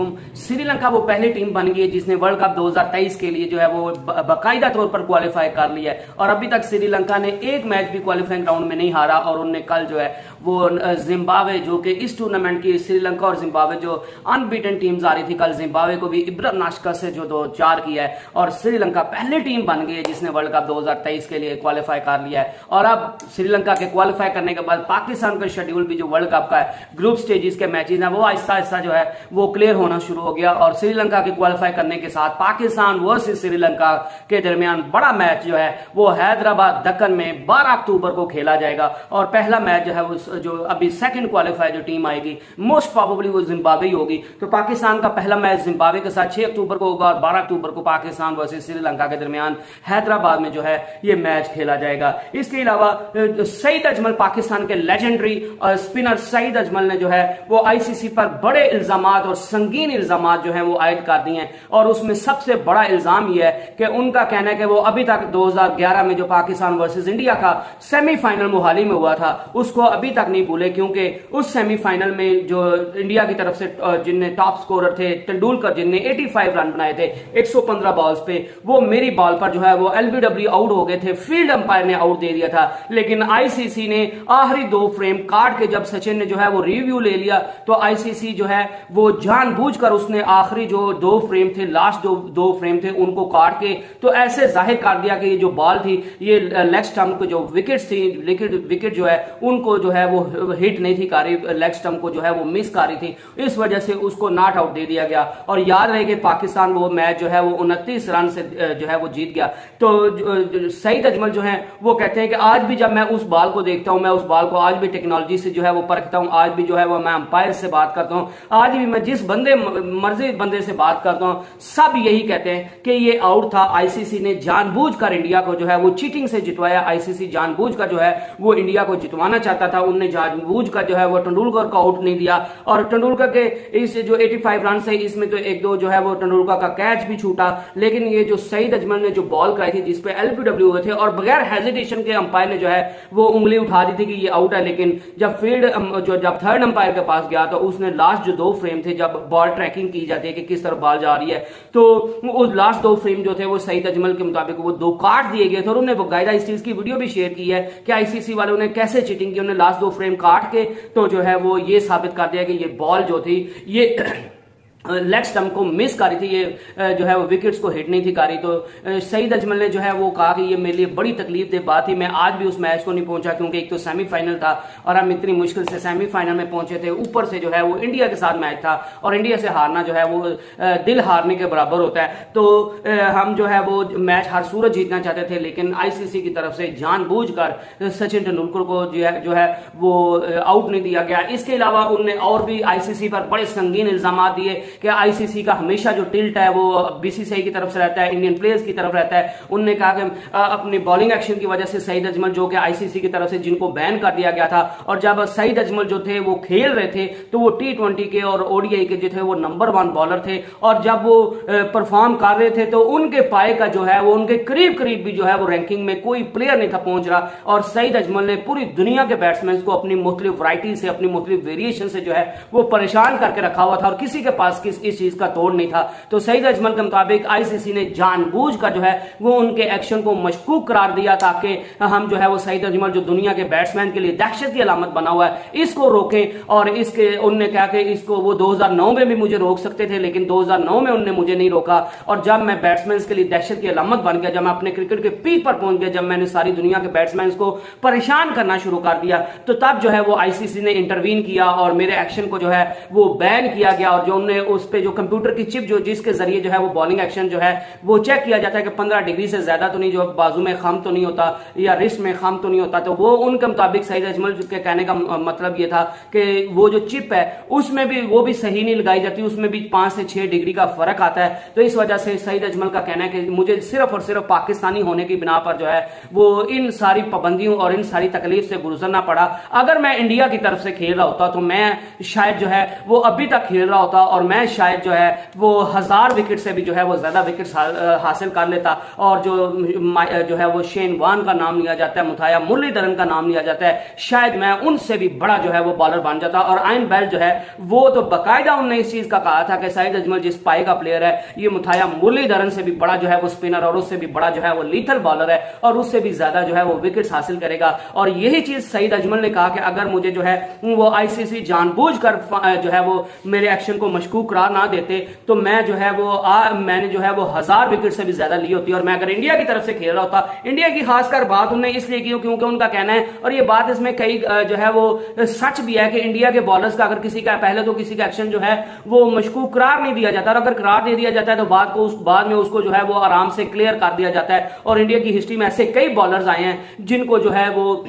वालेकुम। श्रीलंका वो पहली टीम बन गई है जिसने वर्ल्ड कप 2023 के लिए जो है वो बाकायदा तौर पर क्वालिफाई कर लिया है और अभी तक श्रीलंका ने एक मैच भी क्वालिफाइंग राउंड में नहीं हारा और उनने कल जो है वो जिम्बाब्वे जो कि इस टूर्नामेंट की श्रीलंका और जिम्बाब्वे जो अनबीटन टीम्स आ रही थी, कल जिम्बाब्वे को भी इब्रत नाशका से जो 2-4 किया है और श्रीलंका पहली टीम बन गई है जिसने वर्ल्ड कप 2023 के लिए क्वालिफाई कर लिया है। और अब श्रीलंका के क्वालिफाई करने के बाद पाकिस्तान का शेड्यूल भी जो वर्ल्ड कप का है, ग्रुप स्टेजेस के मैचेस हैं, वो आहिस्ता आहिस्ता जो है वो क्लियर होना शुरू हो गया और श्रीलंका के क्वालिफाई करने के साथ पाकिस्तान वर्सेस श्रीलंका के दरमियान बड़ा मैच जो है वो हैदराबाद दक्कन में 12 अक्टूबर को खेला जाएगा और पहला मैच जो है वो जो अभी सेकंड क्वालिफाई जो टीम आएगी मोस्ट प्रोबेबली वो जिम्बाब्वे ही होगी। तो पाकिस्तान का पहला मैच जिम्बाब्वे के साथ 6 अक्टूबर को होगा और 12 अक्टूबर को पाकिस्तान वर्सेस श्रीलंका के दरमियान हैदराबाद में जो है ये मैच खेला जाएगा। इसके अलावा सईद अजमल, पाकिस्तान के लेजेंडरी स्पिनर सईद अजमल ने जो है वो आईसीसी पर बड़े इल्जामात और संगीन इल्जामात जो है वो आयद कर दिए हैं और उसमें सबसे बड़ा इल्जाम यह है कि उनका कहना है कि वो अभी तक 2011 में जो पाकिस्तान वर्सेस इंडिया का सेमीफाइनल मोहाली में हुआ था उसको अभी तक नहीं भूले, क्योंकि उस सेमीफाइनल में जो इंडिया की तरफ से जिनने टॉप स्कोरर थे तेंदुलकर, जिनने 85 रन बनाए थे 115 बॉल्स पे, वो मेरी बॉल पर जो है वो एलबीडब्ल्यू आउट हो गए थे, फील्ड अंपायर ने आउट दे दिया था। लेकिन आईसीसी ने आखिरी 2 फ्रेम काट के जब सचिन ने जो है वो रिव्यू ले लिया तो आईसीसी जो है वो जानबूझकर उसने आखिरी जो 2 फ्रेम थे, लास्ट 2 फ्रेम थे, उनको काट के तो ऐसे जाहिर कर दिया कि ये जो बॉल थी ये लेग स्टंप को जो विकेट थी, विकेट जो है उनको जो है वो हिट नहीं थी कर रही, लेग स्टंप को जो है वो मिस कर रही थी, इस वजह से उसको नॉट आउट दे दिया गया। और याद रहे कि पाकिस्तान वो मैच जो है वो 29 रन से जो है वो जीत गया। तो सईद अजमल जो है वो कहते हैं कि आज भी जब मैं उस बॉल को देखता हूं, मैं उस बॉल को आज भी टेक्नोलॉजी से जो है वो परखता हूं, आज भी जो है वो मैं अंपायर से बात करता हूं, आज भी मैं जिस मर्जी बंदे से बात करता हूं, सब यही कहते हैं कि ये आउट था। आईसीसी ने जानबूझकर इंडिया को जो है वो चीटिंग से जितवाया, आईसीसी जानबूझकर जो है वो इंडिया को जितवाना चाहता था, उनने जानबूझकर जो है वो तेंदुलकर को आउट नहीं दिया और तेंदुलकर के इस जो 85 रन से इसमें तो 1-2 जो है वो तेंदुलकर का कैच भी छूटा, लेकिन ये जो सईद अजमल ने जो बॉल कराई थी जिसपे एलबीडब्ल्यू हुए थे और बगैर हेजिटेशन के अंपायर ने जो है वो उंगली उठा दी थी कि ये आउट है, लेकिन जब थर्ड अंपायर के पास गया तो उसने लास्ट जो 2 फ्रेम थे, जब बॉल ट्रैकिंग की जाती है कि किस तरफ बॉल जा रही है, तो उस लास्ट 2 फ्रेम जो थे वो सईद अजमल के मुताबिक वो 2 काट दिए गए थे और उन्होंने बाकायदा इस चीज की वीडियो भी शेयर की है कि आईसीसी वालों ने कैसे चीटिंग की, उन्होंने लास्ट 2 फ्रेम काट के तो जो है वो ये साबित कर दिया कि ये बॉल जो थी ये लेग स्टंप को मिस कर रही थी, ये जो है वो विकेट्स को हिट नहीं थी कर रही। तो सईद अजमल ने जो है वो कहा कि ये मेरे लिए बड़ी तकलीफ दे बात थी, मैं आज भी उस मैच को नहीं पहुंचा क्योंकि एक तो सेमीफाइनल था और हम इतनी मुश्किल से सेमीफाइनल में पहुंचे थे, ऊपर से जो है वो इंडिया के साथ मैच था और इंडिया से हारना जो है वो दिल हारने के बराबर होता है। तो हम जो है वो मैच हर सूरत जीतना चाहते थे, लेकिन आईसीसी की तरफ से जानबूझकर सचिन तेंदुलकर को जो है वो आउट नहीं दिया गया। इसके अलावा उन्होंने और भी आईसीसी पर बड़े संगीन इल्जाम दिए कि आईसीसी का हमेशा जो टिल्ट है वो बीसीसीआई की तरफ से रहता है, इंडियन प्लेयर्स की तरफ रहता है। उन्होंने कहा कि अपनी बॉलिंग एक्शन की वजह से सईद अजमल जो कि आईसीसी की तरफ से जिनको बैन कर दिया गया था, और जब सईद अजमल जो थे वो खेल रहे थे तो वो T20 के और ओडीआई के जो थे वो नंबर 1 बॉलर थे और जब वो परफॉर्म कर रहे थे तो उनके पाए का जो है वो उनके करीब करीब भी जो है वो रैंकिंग में कोई प्लेयर नहीं था पहुंच रहा और सईद अजमल ने पूरी दुनिया के बैट्समैन को अपनी मुख्तलिफ वैरायटी से, अपनी मुख्तलिफ वेरिएशन से जो है वो परेशान करके रखा हुआ था और किसी के पास इस चीज का तोड़ नहीं था। तो सईद अजमल के मुताबिक आईसीसी ने जानबूझकर जो है वो उनके एक्शन को मशकूक करार दिया ताकि हम जो है वो सईद अजमल जो दुनिया के बैट्समैन के लिए दहशत की अलामत बना हुआ है इसको रोकें। और इसके उन्होंने कहा कि इसको वो 2009 में भी मुझे रोक सकते थे, लेकिन 2009 में उन्होंने मुझे नहीं रोका और जब मैं बैट्समैन के लिए दहशत की अलामत बन गया, जब मैं अपने क्रिकेट के पीक पर पहुंच गया, जब मैंने सारी दुनिया के बैट्समैन को परेशान करना शुरू कर दिया, तो तब जो है वो आईसीसी ने इंटरवीन किया और मेरे एक्शन को जो है वो बैन किया गया। और जो उन्होंने उस पे जो कंप्यूटर की चिप जो जिसके जरिए जो है वो बॉलिंग एक्शन जो है वो चेक किया जाता है कि 15 डिग्री से ज्यादा तो नहीं, जो बाजू में खम तो नहीं होता या रिस्ट में खम तो नहीं होता, तो वो उनके मुताबिक सईद अजमल के कहने का मतलब ये था कि वो जो चिप है उसमें भी वो भी सही नहीं लगाई जाती, उसमें भी 5 से 6 डिग्री का फर्क आता है। तो इस वजह से सईद अजमल का कहना है कि मुझे सिर्फ और सिर्फ पाकिस्तानी होने की बिना पर जो है वो इन सारी पाबंदियों और इन सारी तकलीफ से गुजरना पड़ा। अगर मैं इंडिया की तरफ से खेल रहा होता तो मैं शायद जो है वो अभी तक खेल रहा होता और मैं मैं शायद जो है वो 1000 विकेट से भी जो है वो ज्यादा विकेट हासिल कर लेता। और जो है वो शेन वॉर्न का नाम लिया जाता है, मुथाया मुरलीधरन का नाम लिया जाता है, शायद मैं उनसे भी बड़ा जो है वो बॉलर बन जाता। और आयन बेल जो है वो तो बाकायदा उन्होंने इस चीज का कहा था कि सईद अजमल जिस पाए का प्लेयर है, ये मुथाया मुरलीधरन से भी बड़ा जो है वो स्पिनर और उससे भी बड़ा जो है वो लीथल बॉलर है और उससे भी ज्यादा जो है वो विकेट्स हासिल करेगा। और यही चीज सईद अजमल ने कहा कि अगर मुझे जो है वो आईसीसी जानबूझकर जो है वो मेरे एक्शन को मशकूक करार ना देते तो मैं जो है वो मैंने जो है वो 1000 विकेट से भी ज्यादा ली होती। और मैं अगर इंडिया की तरफ से खेल रहा होता, इंडिया की खासकर बात उन्होंने इसलिए की क्योंकि उनका कहना है, और ये बात इसमें कई जो है वो सच भी है, कि इंडिया के बॉलर्स का अगर किसी का पहले तो किसी का एक्शन जो है वो मशकूक करार नहीं दिया जाता, और अगर करार दे दिया जाता है तो बाद में उसको जो है वो आराम से क्लियर कर दिया जाता है। और इंडिया की हिस्ट्री में ऐसे कई बॉलर्स आए हैं जिनको जो है वो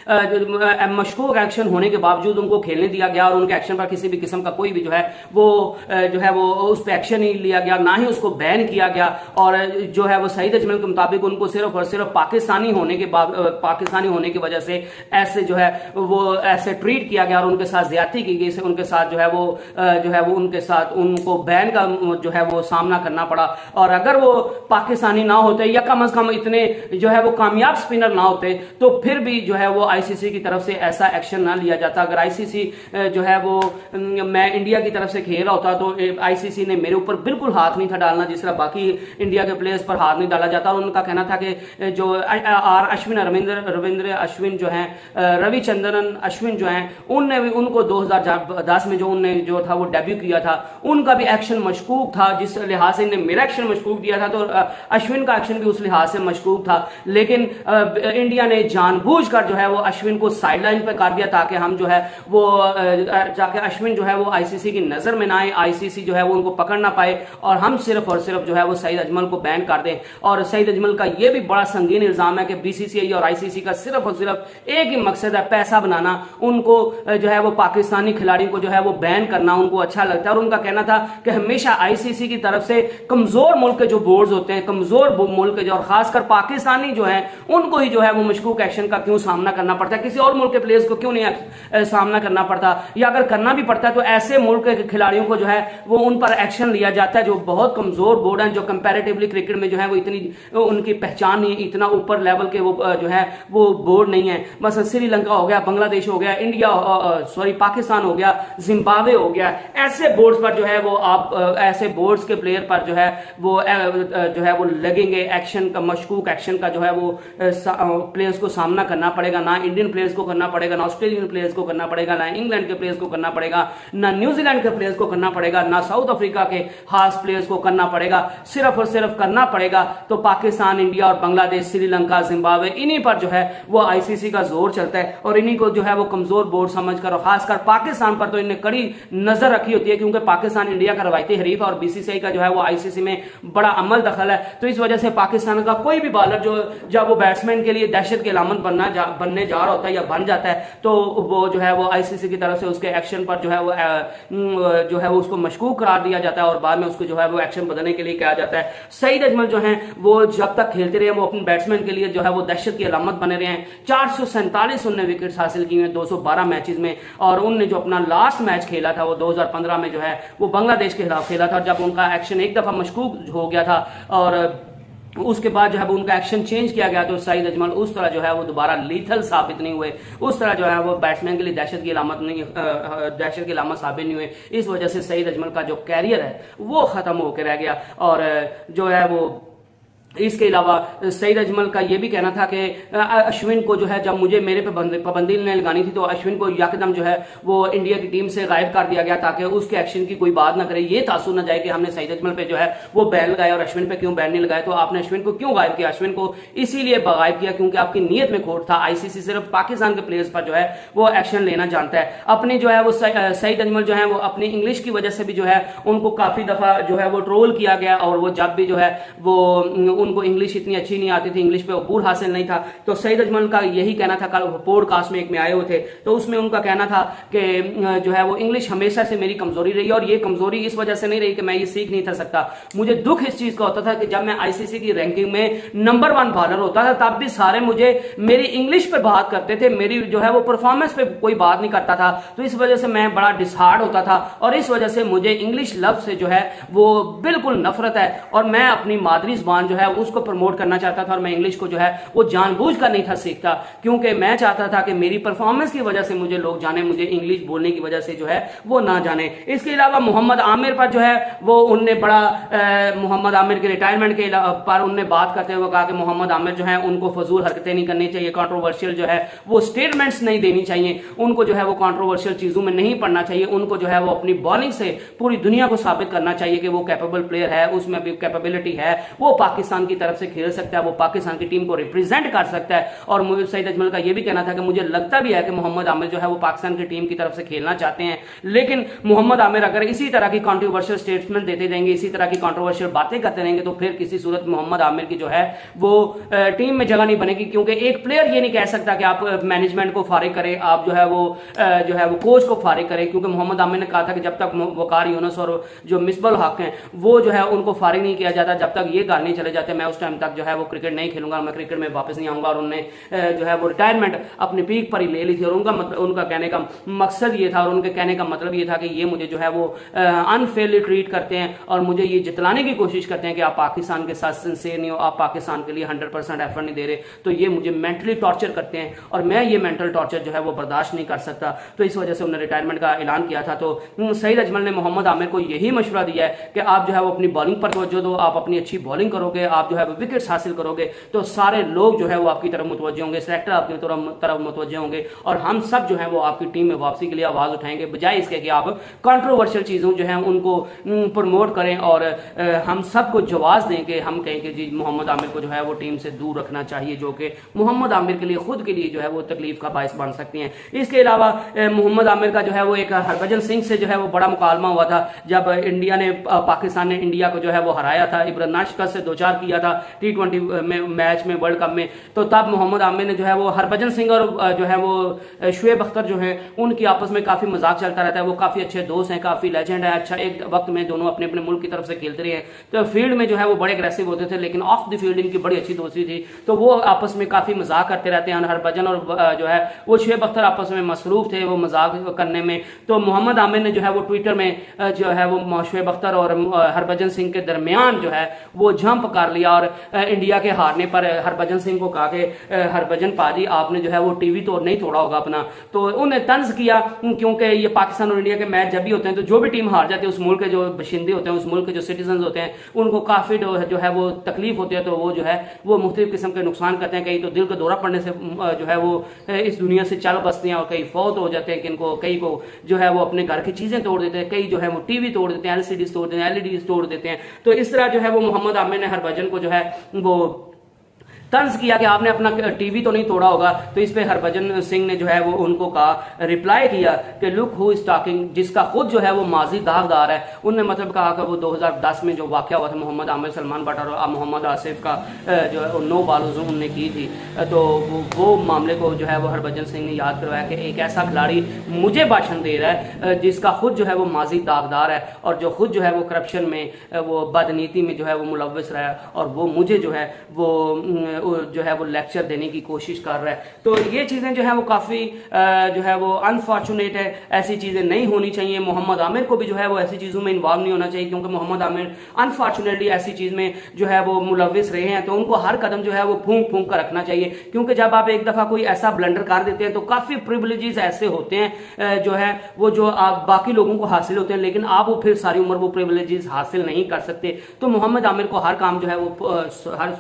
मशकूक एक्शन होने के बावजूद उनको खेलने दिया गया और उनके एक्शन पर किसी भी किस्म का कोई भी जो है वो उस पर एक्शन नहीं लिया गया, ना ही उसको बैन किया गया। और जो है वो सईद अजमल के मुताबिक उनको सिर्फ और सिर्फ पाकिस्तानी होने की वजह से ऐसे जो है वो ऐसे ट्रीट किया गया और उनके साथ ज्यादती की गई, उनके साथ जो है वो उनके साथ उनको बैन का जो है वो सामना करना पड़ा। और अगर वो पाकिस्तानी ना होते या कम से कम इतने जो है वो कामयाब स्पिनर ना होते तो फिर भी जो है वो आईसीसी की तरफ से ऐसा एक्शन ना लिया जाता। अगर आईसीसी जो है वो मैं इंडिया की तरफ से खेल रहा होता तो आईसीसी ने मेरे ऊपर बिल्कुल हाथ नहीं था डालना, जिस तरह बाकी इंडिया के प्लेयर्स पर हाथ नहीं डाला जाता। और उनका कहना था कि जो आर अश्विन, रविंद्र अश्विन जो हैं, रविचंद्रन अश्विन जो हैं, उनको 2010 में जो था वो डेब्यू किया था, उनका भी एक्शन मशकूक था। जिस लिहाज से इन्हें मेरा एक्शन मशकूक दिया था तो अश्विन का एक्शन भी उस लिहाज से मशकूक था। लेकिन इंडिया ने जानबूझकर जो है वो अश्विन को साइडलाइन पे कर दिया ताकि हम जो है वो जाके अश्विन जो है वो आईसीसी की नजर में ना आए, आईसीसी जो है वो उनको पकड़ ना पाए और हम सिर्फ और सिर्फ जो है वो सईद अजमल को बैन कर दें। और सईद अजमल का ये भी बड़ा संगीन इल्जाम है कि बीसीसीआई और आईसीसी का सिर्फ और सिर्फ एक ही मकसद है, पैसा बनाना। उनको जो है वो पाकिस्तानी खिलाड़ियों को जो है वो बैन करना उनको अच्छा लगता है। और उनका कहना था कि हमेशा आईसीसी की तरफ से कमजोर मुल्क के जो बोर्ड होते हैं, कमजोर मुल्क के और खासकर पाकिस्तानी जो है उनको ही जो है वो मशकूक एक्शन का क्यों सामना करना पड़ता है, किसी और मुल्क के प्लेयर्स को क्यों नहीं सामना करना पड़ता, या अगर करना भी पड़ता है तो ऐसे मुल्क के खिलाड़ियों को जो है वो उन पर एक्शन लिया जाता है जो बहुत कमजोर बोर्ड हैं, जो कंपैरेटिवली क्रिकेट में जो है वो इतनी उनकी पहचान नहीं, इतना ऊपर लेवल के वो जो है वो बोर्ड नहीं है। बस श्रीलंका हो गया, बांग्लादेश हो गया, पाकिस्तान हो गया, जिम्बाब्वे हो गया, ऐसे बोर्ड्स पर जो है वो आप ऐसे बोर्ड्स के प्लेयर पर जो है वो लगेंगे एक्शन का, मशकूक एक्शन का जो है वो प्लेयर्स को सामना करना पड़ेगा। ना इंडियन प्लेयर्स को करना पड़ेगा, ना ऑस्ट्रेलियन प्लेयर्स को करना पड़ेगा, ना इंग्लैंड के प्लेयर्स को करना पड़ेगा, ना न्यूजीलैंड के प्लेयर्स को करना पड़ेगा, ना साउथ अफ्रीका के खास प्लेयर्स को करना पड़ेगा। सिर्फ और सिर्फ करना पड़ेगा तो पाकिस्तान, इंडिया और बांग्लादेश, श्रीलंका, जिम्बाब्वे, इन्हीं पर जो है वो आईसीसी का जोर चलता है और इन्हीं को जो है वो कमजोर बोर्ड समझकर, और खासकर पाकिस्तान पर तो इन्हें कड़ी नजर रखी होती है क्योंकि पाकिस्तान इंडिया का रवायती हरीफ है और बीसीसीआई का जो है वो आईसीसी में बड़ा अमल दखल है। तो इस वजह से पाकिस्तान का कोई भी बॉलर जो जब वो बैट्समैन के लिए दहशत की अलामत बनने जा रहा होता है या बन जाता है तो वो जो है वो आईसीसी की तरफ से उसके एक्शन पर जो है वो उसको मशकूक करार दिया जाता है और बाद में उसको जो है वो एक्शन बदलने के लिए कहा जाता है। सईद अजमल जो है वो जब तक खेलते रहे वो अपने बैट्समैन के लिए जो है वो दहशत की अलामत बने रहे हैं। 447 उन्होंने विकेट हासिल किए हैं 212 मैचेस में, और उनने जो अपना लास्ट मैच खेला था वो 2015 में जो है वो बांग्लादेश के खिलाफ खेला था, जब उनका एक्शन एक दफा मशकूक हो गया था और उसके बाद जो है वो उनका एक्शन चेंज किया गया तो सईद अजमल उस तरह जो है वो दोबारा लीथल साबित नहीं हुए, उस तरह जो है वो बैट्समैन के लिए दहशत की अलामत साबित नहीं हुए। इस वजह से सईद अजमल का जो कैरियर है वो खत्म होकर रह गया। और जो है वो इसके अलावा सईद अजमल का यह भी कहना था कि अश्विन को जो है जब मुझे मेरे पे पाबंदी नहीं लगानी थी तो अश्विन को यकदम जो है वो इंडिया की टीम से गायब कर दिया गया ताकि उसके एक्शन की कोई बात ना करे, ये तासुर ना जाए कि हमने सईद अजमल पे जो है वो बैन लगाया और अश्विन पे क्यों बैन नहीं लगाया। तो आपने अश्विन को क्यों गायब किया? अश्विन को इसीलिए गायब किया क्योंकि आपकी नीयत में खोट था। आईसीसी सिर्फ पाकिस्तान के प्लेयर्स पर जो है वो एक्शन लेना जानता है। अपनी जो है वो सईद अजमल जो है वो अपनी इंग्लिश की वजह से भी जो है उनको काफी दफा जो है वो ट्रोल किया गया और वो जब भी जो है वो उनको इंग्लिश इतनी अच्छी नहीं आती थी, इंग्लिश पे अबूर हासिल नहीं था। तो सईद अजमल का यही कहना था, कल पॉडकास्ट में एक में आए हुए थे, तो उसमें उनका कहना था कि जो है वो इंग्लिश हमेशा से मेरी कमजोरी रही है, और ये कमजोरी इस वजह से नहीं रही कि मैं ये सीख नहीं था सकता। मुझे दुख इस चीज का होता था कि जब मैं आईसीसी की रैंकिंग में नंबर 1 बॉलर होता था, तब भी सारे मुझे मेरी इंग्लिश पे बात करते थे, मेरी जो है वो परफॉर्मेंस पे कोई बात नहीं करता था। तो इस वजह से मैं बड़ा डिसहार्ड होता था, और इस वजह से मुझे इंग्लिश लफ्ज से जो है वो बिल्कुल नफरत है, और मैं अपनी मादरी जुबान जो है उसको प्रमोट करना चाहता था, और मैं इंग्लिश को जो है वो जानबूझ कर नहीं था सीखता, क्योंकि मैं चाहता था कि मेरी परफॉर्मेंस की वजह से मुझे लोग जाने, मुझे इंग्लिश बोलने की वजह से जो है वो ना जाने। इसके अलावा मोहम्मद आमिर पर जो है वो उनने बड़ा मोहम्मद आमिर के रिटायरमेंट के पर उनने बात करते हुए कहा कि मोहम्मद आमिर जो है उनको फजूल हरकतें नहीं करनी चाहिए, कंट्रोवर्शियल जो है वो स्टेटमेंट्स नहीं देनी चाहिए, उनको जो है वो कंट्रोवर्शियल चीजों में नहीं पड़ना चाहिए, उनको जो है वो अपनी बॉलिंग से पूरी दुनिया को साबित करना चाहिए कि वो कैपेबल प्लेयर है, उसमें भी कैपेबिलिटी है, वो पाकिस्तान की तरफ से खेल सकता है, वो पाकिस्तान की टीम को रिप्रेजेंट कर सकता है। और मुझे सईद अजमल का ये भी कहना था कि मुझे लगता भी है कि मोहम्मद आमिर जो है वो पाकिस्तान की टीम की तरफ से खेलना चाहते हैं, लेकिन मोहम्मद आमिर अगर इसी तरह की कंट्रोवर्शियल स्टेटमेंट देते रहेंगे, इसी तरह की कंट्रोवर्शियल बातें करते रहेंगे, तो फिर किसी सूरत मोहम्मद आमिर की जो है वो टीम में जगह नहीं बनेगी, क्योंकि एक प्लेयर ये नहीं कह सकता कि आप मैनेजमेंट को फारिग करें, आप जो है वो कोच को फारिग करें, क्योंकि मोहम्मद आमिर ने कहा था कि जब तक वकार यूनुस और जो मिसबल हक हैं वो जो है उनको फारिग नहीं किया जाता, जब तक ये गाल नहीं चले जाते, मैं उस टाइम तक जो है वो क्रिकेट नहीं खेलूंगा, मैं क्रिकेट में वापस नहीं आऊंगा। और उन्होंने जो है वो रिटायरमेंट अपनी पीक पर ही ले ली थी, और उनका कहने का मकसद ये था, और उनके कहने का मतलब ये था कि ये मुझे जो है वो अनफेयरली ट्रीट करते हैं, और मुझे ये जितलाने की कोशिश करते हैं कि आप पाकिस्तान के साथ सिंसियर नहीं हो, आप पाकिस्तान के लिए 100% एफर्ट नहीं दे रहे, तो ये मुझे मेंटली टॉर्चर करते हैं, और मैं ये मेंटल टॉर्चर जो है वो बर्दाश्त नहीं कर सकता। तो इस वजह से उन्होंने रिटायरमेंट का ऐलान किया था। तो सईद अजमल ने मोहम्मद आमिर को यही मशवरा दिया है कि आप जो है वो अपनी बॉलिंग पर तवज्जो दो, आप अपनी अच्छी बॉलिंग करोगे, आप जो है वो विकेट्स हासिल करोगे, तो सारे लोग जो है वो आपकी तरफ मुतवज्जे होंगे, सेलेक्टर आपकी तरफ मुतवज्जे होंगे, और हम सब जो है वो आपकी टीम में वापसी के लिए आवाज उठाएंगे, बजाय इसके कि आप कंट्रोवर्शियल चीजों जो है उनको प्रमोट करें, और हम सबको जवाब दें कि हम कहें कि जी मोहम्मद आमिर को जो है वो टीम से दूर रखना चाहिए, जो कि मोहम्मद आमिर के लिए खुद के लिए जो है वो तकलीफ का बायस बन सकती हैं। इसके अलावा मोहम्मद आमिर का जो है वो एक हरभजन सिंह से जो है वो बड़ा मुकालमा हुआ था, जब पाकिस्तान ने इंडिया को जो है वो हराया था, इब्राहिम नाशकर से 2-4 किया था T20 मैच में, वर्ल्ड कप में, तो तब मोहम्मद आमिर ने जो है वो हरभजन सिंह और जो है वो शुएब अख्तर जो है उनकी आपस में काफी मजाक चलता रहता है, वो काफी अच्छे दोस्त हैं, काफी लेजेंड है, अच्छा एक वक्त में दोनों अपने अपने मुल्क की तरफ से खेलते रहे हैं, तो फील्ड में जो है वो बड़े अग्रेसिव होते थे, लेकिन ऑफ द फील्ड इनकी बड़ी अच्छी दोस्ती थी, तो वो आपस में काफी मजाक करते रहते हैं। हरभजन और जो है वो शुएब अख्तर आपस में मसरूफ थे वो मजाक करने में, तो मोहम्मद आमिर ने जो है वो ट्विटर में जो है वो शुएब अख्तर और हरभजन सिंह के दरमियान जो है वो जंप कर लिया, और इंडिया के हारने पर हरभजन सिंह को कहा कि हरभजन पाजी आपने जो है वो टीवी तो नहीं तोड़ा होगा अपना, तो उन्हें तंज किया, क्योंकि ये पाकिस्तान और इंडिया के मैच जब भी होते हैं तो जो भी टीम हार जाती है उस मुल्क के जो बशिंदे होते हैं, उस मुल्क के जो सिटीजन होते हैं, उनको काफी जो है वो तकलीफ होती है, तो वो जो है वो मुख्तलिफ किस्म के नुकसान करते हैं, कहीं तो दिल का दौरा पड़ने से जो है वो इस दुनिया से चल बसते हैं, और कई फौत हो जाते हैं, कई को जो है वो अपने घर की चीजें तोड़ देते हैं, कई जो है वो टीवी तोड़ देते हैं, एलसीडी तोड़ देते हैं, एलईडी तोड़ देते हैं। तो इस तरह जो है वो मोहम्मद आमिर ने हरभजन को जो है वो तंज किया कि आपने अपना टीवी तो नहीं तोड़ा होगा, तो इस पे हरभजन सिंह ने जो है वो उनको कहा, रिप्लाई किया कि लुक हु इज टॉकिंग, जिसका खुद जो है वो माजी दागदार है। उनने मतलब कहा कि वो 2010 में जो वाकया हुआ था मोहम्मद आमिर, सलमान बट और मोहम्मद आसिफ का जो है 9 बॉल उन्होंने की थी, तो वो मामले को जो है वो हरभजन सिंह ने याद करवाया कि एक ऐसा खिलाड़ी मुझे भाषण दे रहा है जिसका खुद जो है वो माजी दागदार है, और जो खुद जो है वो करप्शन में, वो बदनीति में जो है वो मुलव्वस रहा है, और वो मुझे जो है वो लेक्चर देने की कोशिश कर रहा है। तो ये चीजें जो है वो काफी जो है वो अनफॉर्चुनेट है, ऐसी चीजें नहीं होनी चाहिए। मोहम्मद आमिर को भी जो है वो ऐसी चीजों में इन्वॉल्व नहीं होना चाहिए, क्योंकि मोहम्मद आमिर अनफॉर्चुनेटली ऐसी चीज में जो है वो मुलव्विस रहे हैं, तो उनको हर कदम जो है वो फूंक फूंक कर रखना चाहिए, क्योंकि जब आप एक दफा कोई ऐसा ब्लंडर कर देते हैं तो काफी प्रिविलेजेस ऐसे होते हैं जो है वो जो आप बाकी लोगों को हासिल होते हैं, लेकिन आप वो फिर सारी उम्र वो प्रिविलेजेस हासिल नहीं कर सकते। तो मोहम्मद आमिर को हर काम जो है वो हर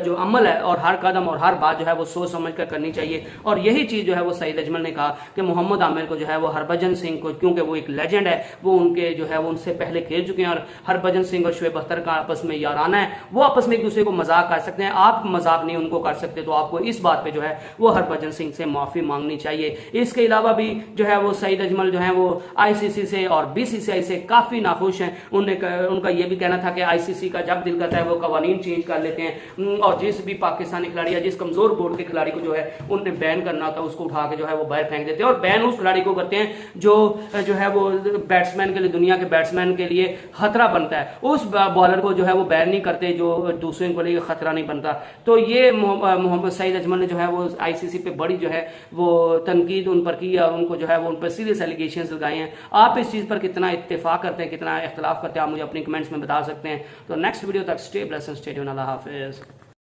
जो अमल है और हर कदम और हर बात जो है वो सोच समझ कर करनी चाहिए। और यही चीज जो है वो सईद अजमल ने कहा कि मोहम्मद आमिर को जो है वो हरभजन सिंह को, क्योंकि वो एक लेजेंड है, वो उनके जो है वो उनसे पहले खेल चुके हैं और हरभजन सिंह और शुएब अख्तर का आपस में याराना है, वो आपस में एक दूसरे को मजाक कर सकते हैं, आप मजाक नहीं उनको कर सकते, तो आपको इस बात पे जो है वो हरभजन सिंह से माफी मांगनी चाहिए। इसके अलावा भी जो है वो सईद अजमल जो है वो आईसीसी से और बीसीसीआई से काफी नाखुश हैं। उनका ये भी कहना था कि आईसीसी का जब दिल करता है वो कवानीन चेंज कर लेते हैं और जिस भी पाकिस्तानी खिलाड़ी या जिस कमजोर बोर्ड के खिलाड़ी को जो है उन्हें बैन करना होता है उसको उठा के जो है वो बाहर फेंक देते हैं, और बैन उस खिलाड़ी को करते हैं जो है वो बैट्समैन के लिए, दुनिया के बैट्समैन के लिए खतरा बनता है, उस बॉलर को जो है वो बैन नहीं करते जो दूसरे को लिए खतरा नहीं बनता। तो ये मोहम्मद सईद अजमल ने जो है वो आईसीसी पे बड़ी जो है वो तनकीद उन पर की और उनको जो है वो उन पर सीरियस एलिगेशंस लगाए हैं। आप इस चीज पर कितना इत्तेफाक करते हैं, कितना इख्तलाफ करते हैं, आप मुझे अपनी कमेंट्स में बता सकते हैं। तो नेक्स्ट वीडियो तक स्टे ब्लेस्ड, स्टे ट्यून्ड, अल्लाह हाफिज।